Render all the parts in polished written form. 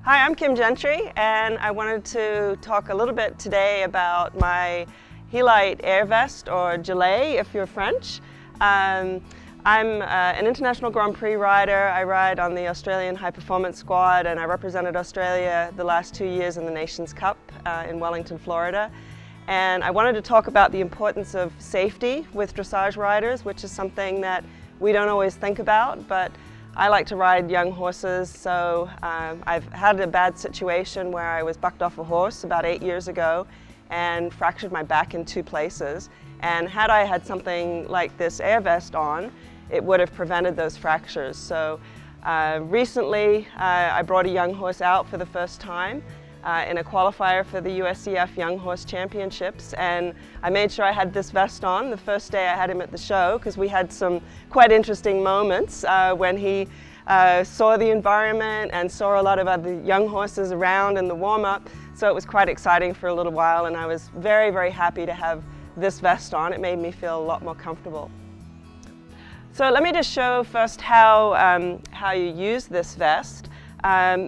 Hi, I'm Kim Gentry, and I wanted to talk a little bit today about my Helite air vest, or gilet if you're French. I'm an international Grand Prix rider. I ride on the Australian high performance squad, and I represented Australia the last 2 years in the Nations Cup in Wellington, Florida. And I wanted to talk about the importance of safety with dressage riders, which is something that we don't always think about, but I like to ride young horses, so I've had a bad situation where I was bucked off a horse about 8 years ago and fractured my back in 2 places. And had I had something like this air vest on, it would have prevented those fractures. So recently I brought a young horse out for the first time in a qualifier for the USCF Young Horse Championships, and I made sure I had this vest on the first day I had him at the show, because we had some quite interesting moments when he saw the environment and saw a lot of other young horses around in the warm-up. So it was quite exciting for a little while, and I was very, very happy to have this vest on. It made me feel a lot more comfortable. So let me just show first how you use this vest.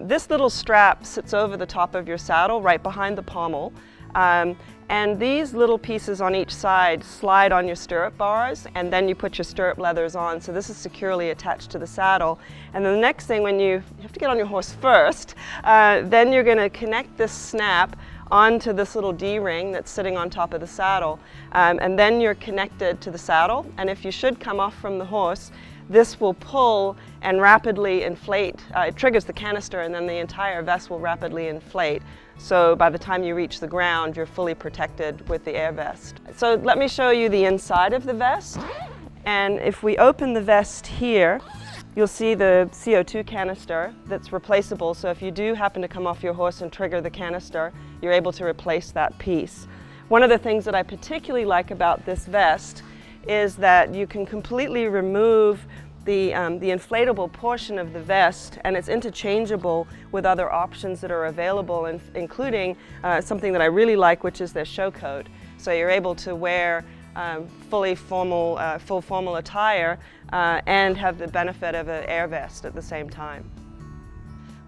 This little strap sits over the top of your saddle, right behind the pommel, and these little pieces on each side slide on your stirrup bars, and then you put your stirrup leathers on. So this is securely attached to the saddle. And then the next thing, when you have to get on your horse first, then you're going to connect this snap onto this little D-ring that's sitting on top of the saddle, and then you're connected to the saddle. And if you should come off from the horse, this will pull and rapidly inflate. It triggers the canister, and then the entire vest will rapidly inflate. So by the time you reach the ground, you're fully protected with the air vest. So let me show you the inside of the vest. And if we open the vest here, you'll see the CO2 canister that's replaceable. So if you do happen to come off your horse and trigger the canister, you're able to replace that piece. One of the things that I particularly like about this vest is that you can completely remove the inflatable portion of the vest, and it's interchangeable with other options that are available, including something that I really like, which is their show coat. So you're able to wear full formal attire and have the benefit of an air vest at the same time.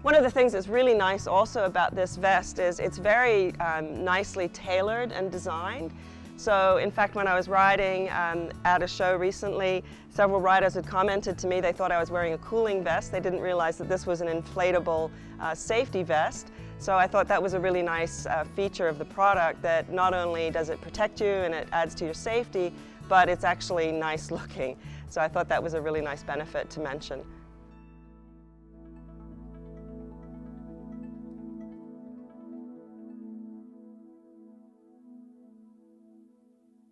One of the things that's really nice also about this vest is it's very nicely tailored and designed. So in fact, when I was riding at a show recently, several riders had commented to me they thought I was wearing a cooling vest. They didn't realize that this was an inflatable safety vest. So I thought that was a really nice feature of the product, that not only does it protect you and it adds to your safety, but it's actually nice looking. So I thought that was a really nice benefit to mention.